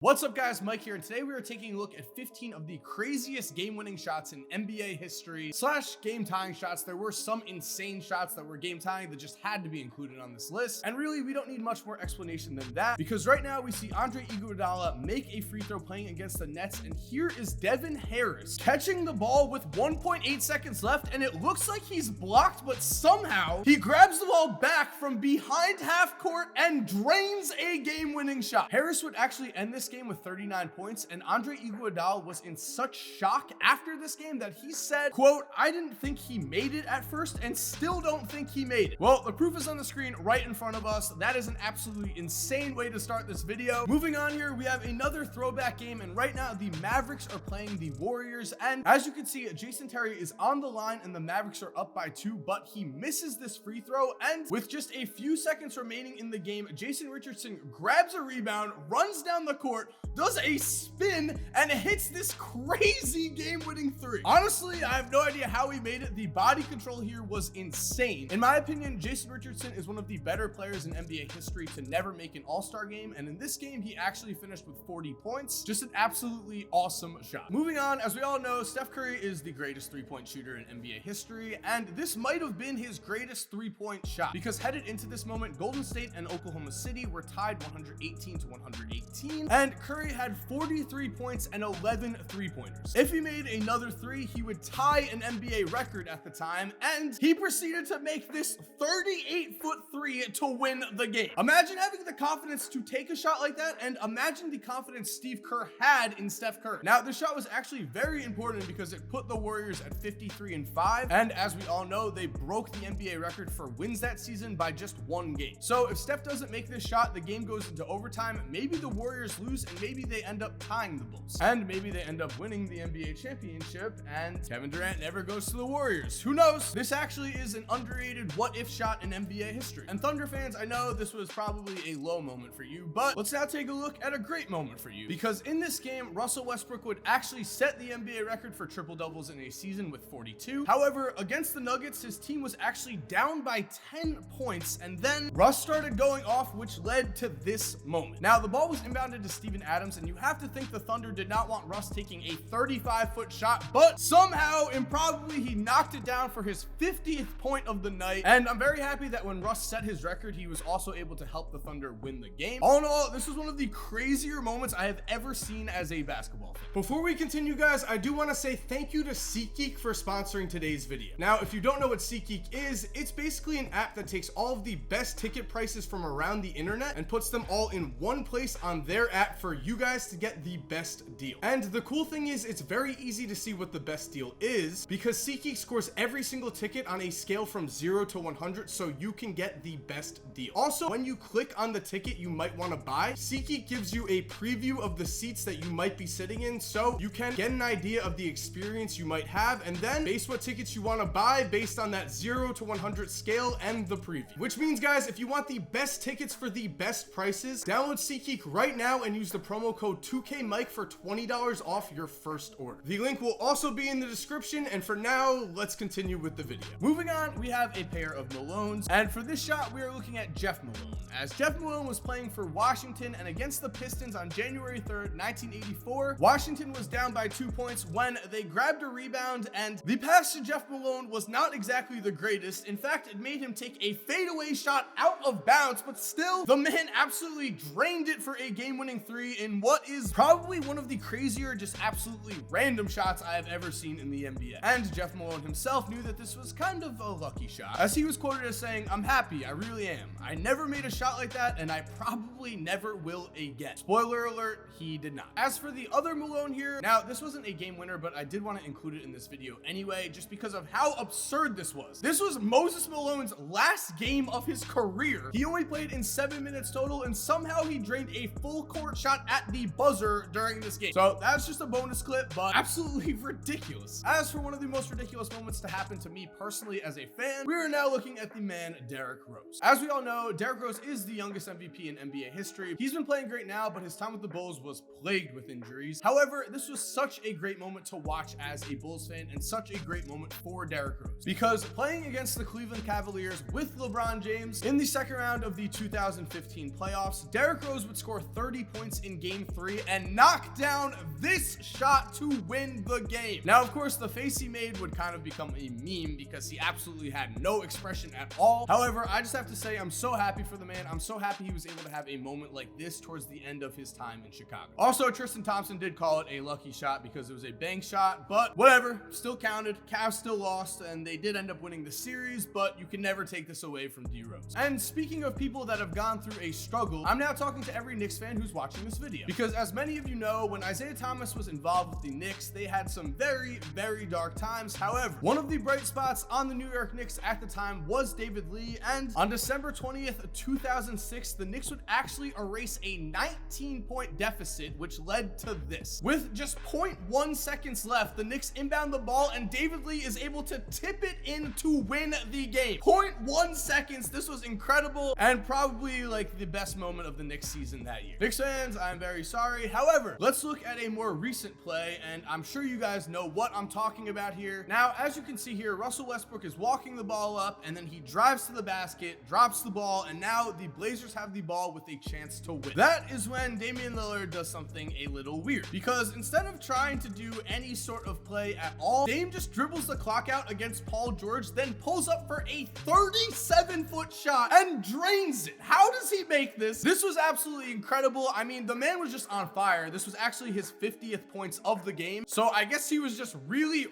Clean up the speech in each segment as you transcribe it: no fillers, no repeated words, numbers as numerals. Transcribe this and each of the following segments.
What's up guys, Mike here, and today we are taking a look at 15 of the craziest game-winning shots in NBA history / game-tying shots. There were some insane shots that were game-tying that just had to be included on this list, and really we don't need much more explanation than that, because right now we see Andre Iguodala make a free throw playing against the Nets, and here is Devin Harris catching the ball with 1.8 seconds left, and it looks like he's blocked, but somehow he grabs the ball back from behind half court and drains a game-winning shot. Harris would actually end this game with 39 points, and Andre Iguodala was in such shock after this game that he said, quote, "I didn't think he made it at first and still don't think he made it." Well, the proof is on the screen right in front of us. That is an absolutely insane way to start this video. Moving on here, we have another throwback game, and right now the Mavericks are playing the Warriors, and as you can see, Jason Terry is on the line and the Mavericks are up by 2, but he misses this free throw, and with just a few seconds remaining in the game, Jason Richardson grabs a rebound, runs down the court, does a spin, and hits this crazy game-winning three. Honestly, I have no idea how he made it. The body control here was insane. In my opinion, Jason Richardson is one of the better players in NBA history to never make an all-star game, and in this game, he actually finished with 40 points. Just an absolutely awesome shot. Moving on, as we all know, Steph Curry is the greatest three-point shooter in NBA history, and this might have been his greatest three-point shot, because headed into this moment, Golden State and Oklahoma City were tied 118 to 118, and Curry had 43 points and 11 three-pointers. If he made another three, he would tie an NBA record at the time, and he proceeded to make this 38-foot three to win the game. Imagine having the confidence to take a shot like that, and imagine the confidence Steve Kerr had in Steph Curry. Now, this shot was actually very important because it put the Warriors at 53-5, and as we all know, they broke the NBA record for wins that season by just one game. So if Steph doesn't make this shot, the game goes into overtime. Maybe the Warriors lose, and maybe they end up tying the Bulls, and maybe they end up winning the NBA championship, and Kevin Durant never goes to the Warriors. Who knows? This actually is an underrated what-if shot in NBA history. And Thunder fans, I know this was probably a low moment for you, but let's now take a look at a great moment for you, because in this game, Russell Westbrook would actually set the NBA record for triple-doubles in a season with 42. However, against the Nuggets, his team was actually down by 10 points, and then Russ started going off, which led to this moment. Now, the ball was inbounded to Steven Adams, and you have to think the Thunder did not want Russ taking a 35-foot shot, but somehow, improbably, he knocked it down for his 50th point of the night, and I'm very happy that when Russ set his record, he was also able to help the Thunder win the game. All in all, this was one of the crazier moments I have ever seen as a basketball fan. Before we continue, guys, I do want to say thank you to SeatGeek for sponsoring today's video. Now, if you don't know what SeatGeek is, it's basically an app that takes all of the best ticket prices from around the internet and puts them all in one place on their app for you guys to get the best deal. And the cool thing is, it's very easy to see what the best deal is, because SeatGeek scores every single ticket on a scale from 0 to 100, so you can get the best deal. Also, when you click on the ticket you might want to buy, SeatGeek gives you a preview of the seats that you might be sitting in, so you can get an idea of the experience you might have, and then base what tickets you want to buy based on that 0 to 100 scale and the preview. Which means, guys, if you want the best tickets for the best prices, download SeatGeek right now and use the promo code 2KMike for $20 off your first order. The link will also be in the description, and for now, let's continue with the video. Moving on, we have a pair of Malones, and for this shot, we are looking at Jeff Malone, as Jeff Malone was playing for Washington, and against the Pistons on January 3rd, 1984, Washington was down by 2 points when they grabbed a rebound, and the pass to Jeff Malone was not exactly the greatest. In fact, it made him take a fadeaway shot out of bounds, but still, the man absolutely drained it for a game-winning three in what is probably one of the crazier, just absolutely random shots I have ever seen in the NBA. And Jeff Malone himself knew that this was kind of a lucky shot, as he was quoted as saying, "I'm happy, I really am. I never made a shot like that, and I probably never will again." Spoiler alert, he did not. As for the other Malone here, now this wasn't a game winner, but I did want to include it in this video anyway, just because of how absurd this was. This was Moses Malone's last game of his career. He only played in 7 minutes total, and somehow he drained a full court shot at the buzzer during this game. So that's just a bonus clip, but absolutely ridiculous. As for one of the most ridiculous moments to happen to me personally as a fan, we are now looking at the man Derrick Rose. As we all know, Derrick Rose is the youngest MVP in NBA history. He's been playing great now, but his time with the Bulls was plagued with injuries. However, this was such a great moment to watch as a Bulls fan, and such a great moment for Derrick Rose, because playing against the Cleveland Cavaliers with LeBron James in the second round of the 2015 playoffs, Derrick Rose would score 30 points points in game 3 and knock down this shot to win the game. Now, of course, the face he made would kind of become a meme because he absolutely had no expression at all. However, I just have to say I'm so happy for the man. I'm so happy he was able to have a moment like this towards the end of his time in Chicago. Also, Tristan Thompson did call it a lucky shot because it was a bank shot, but whatever, still counted. Cavs still lost, and they did end up winning the series, but you can never take this away from D Rose. And speaking of people that have gone through a struggle, I'm now talking to every Knicks fan who's watching this video, because as many of you know, when Isaiah Thomas was involved with the Knicks, they had some very, very dark times. However, one of the bright spots on the New York Knicks at the time was David Lee, and on December 20th, 2006, the Knicks would actually erase a 19-point deficit, which led to this. With just 0.1 seconds left, the Knicks inbound the ball, and David Lee is able to tip it in to win the game. 0.1 seconds. This was incredible and probably like the best moment of the Knicks season that year. Knicks fans, I'm very sorry. However, let's look at a more recent play, and I'm sure you guys know what I'm talking about here. Now, as you can see here, Russell Westbrook is walking the ball up, and then he drives to the basket, drops the ball, and now the Blazers have the ball with a chance to win. That is when Damian Lillard does something a little weird, because instead of trying to do any sort of play at all, Dame just dribbles the clock out against Paul George, then pulls up for a 37-foot shot and drains it. How does he make this? This was absolutely incredible. I mean, the man was just on fire. This was actually his 50th points of the game, so I guess he was just really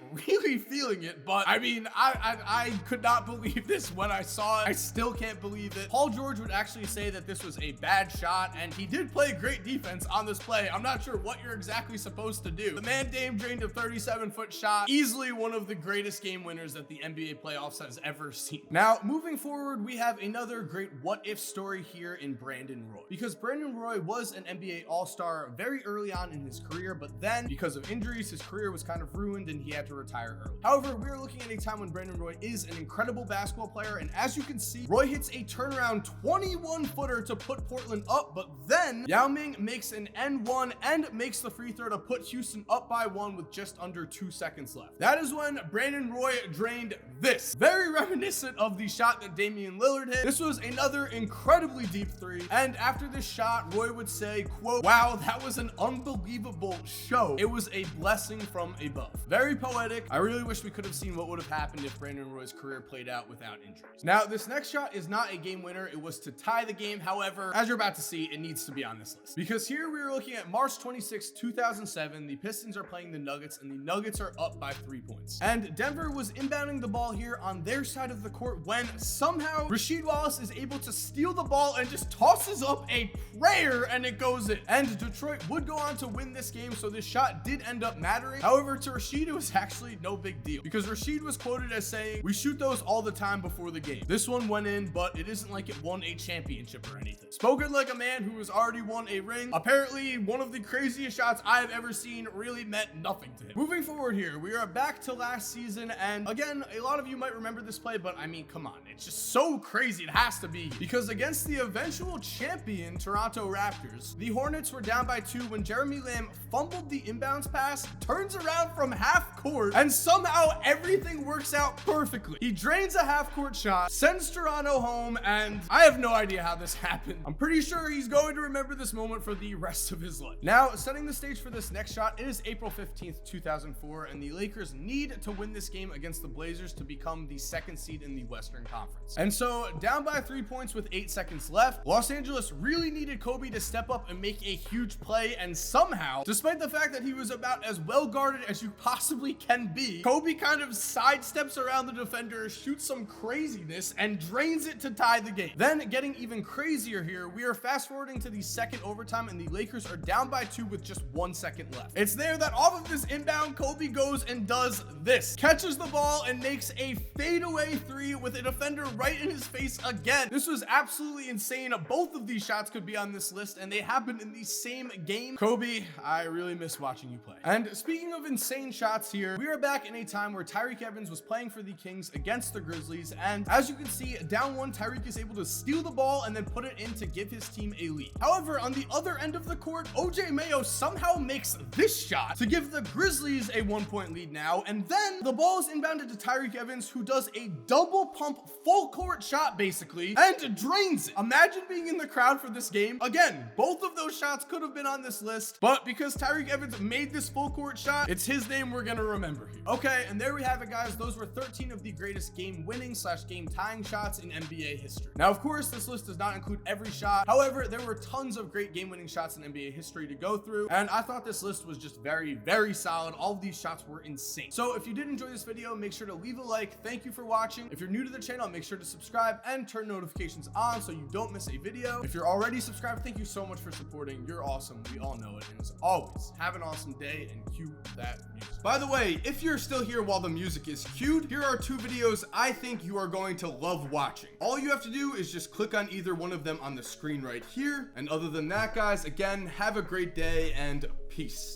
feeling it. But I mean, I could not believe this when I saw it. I still can't believe it. Paul George would actually say that this was a bad shot, and he did play great defense on this play. I'm not sure what you're exactly supposed to do. The man Dame drained a 37-foot shot, easily one of the greatest game winners that the NBA playoffs has ever seen. Now, moving forward, we have another great what-if story here in Brandon Roy, because Brandon Roy was an NBA All-Star very early on in his career, but then because of injuries, his career was kind of ruined and he had to retire early. However, we are looking at a time when Brandon Roy is an incredible basketball player, and as you can see, Roy hits a turnaround 21-footer to put Portland up, but then Yao Ming makes an N1 and makes the free throw to put Houston up by 1 with just under 2 seconds left. That is when Brandon Roy drained this. Very reminiscent of the shot that Damian Lillard hit. This was another incredibly deep three, and after this shot, Roy would say, quote, "Wow, that was an unbelievable show. It was a blessing from above." Very poetic. I really wish we could have seen what would have happened if Brandon Roy's career played out without injuries. Now, this next shot is not a game winner. It was to tie the game. However, as you're about to see, it needs to be on this list, because here we are looking at March 26, 2007. The Pistons are playing the Nuggets, and the Nuggets are up by 3 points. And Denver was inbounding the ball here on their side of the court when somehow Rasheed Wallace is able to steal the ball and just tosses up a prayer, and it goes in. And Detroit would go on to win this game, so this shot did end up mattering. However, to Rasheed, it was actually no big deal, because Rasheed was quoted as saying, "We shoot those all the time before the game. This one went in, but it isn't like it won a championship or anything." Spoken like a man who has already won a ring. Apparently, one of the craziest shots I have ever seen really meant nothing to him. Moving forward here, we are back to last season, and again, a lot of you might remember this play, but I mean, come on, it's just so crazy. It has to be, because against the eventual champion Toronto Raptors, the Hornets were down by 2 when Jeremy Lamb fumbled the inbounds pass, turns around from half court, and somehow everything works out perfectly. He drains a half court shot, sends Toronto home, and I have no idea how this happened. I'm pretty sure he's going to remember this moment for the rest of his life. Now, setting the stage for this next shot, it is April 15th, 2004, and the Lakers need to win this game against the Blazers to become the second seed in the Western Conference. And so, down by 3 points with 8 seconds left, Los Angeles really needed Kobe to step up and make a huge play, and somehow, despite the fact that he was about as well guarded as you possibly can be, Kobe kind of sidesteps around the defender, shoots some craziness, and drains it to tie the game. Then, getting even crazier here, we are fast forwarding to the second overtime, and the Lakers are down by 2 with just 1 second left. It's there that off of this inbound, Kobe goes and does this. Catches the ball and makes a fadeaway 3 with a defender right in his face again. This was absolutely insane. Both of these shots could be on this list, and they happened in the same game. Kobe, I really miss watching you play. And speaking of insane shots here, we are back in a time where Tyreke Evans was playing for the Kings against the Grizzlies, and as you can see, down 1, Tyreke is able to steal the ball and then put it in to give his team a lead. However, on the other end of the court, OJ Mayo somehow makes this shot to give the Grizzlies a 1-point lead now, and then the ball is inbounded to Tyreke Evans, who does a double pump full court shot basically and drains it. Imagine being in the crowd for this game. Again, both of those shots could have been on this list, but because Tyreke Evans made this full court shot, it's his name we're gonna remember here. Okay, and there we have it, guys. Those were 13 of the greatest game winning / game tying shots in NBA history. Now, of course, this list does not include every shot. However, there were tons of great game winning shots in NBA history to go through, and I thought this list was just very, very solid. All of these shots were insane. So if you did enjoy this video, make sure to leave a like. Thank you for watching. If you're new to the channel, make sure to subscribe and turn notifications on so you don't miss a video. If you're already subscribed, thank you so much for supporting. You're awesome. We all know it. And as always, have an awesome day and cue that music. By the way, if you're still here while the music is cued, here are 2 videos I think you are going to love watching. All you have to do is just click on either one of them on the screen right here. And other than that, guys, again, have a great day and peace.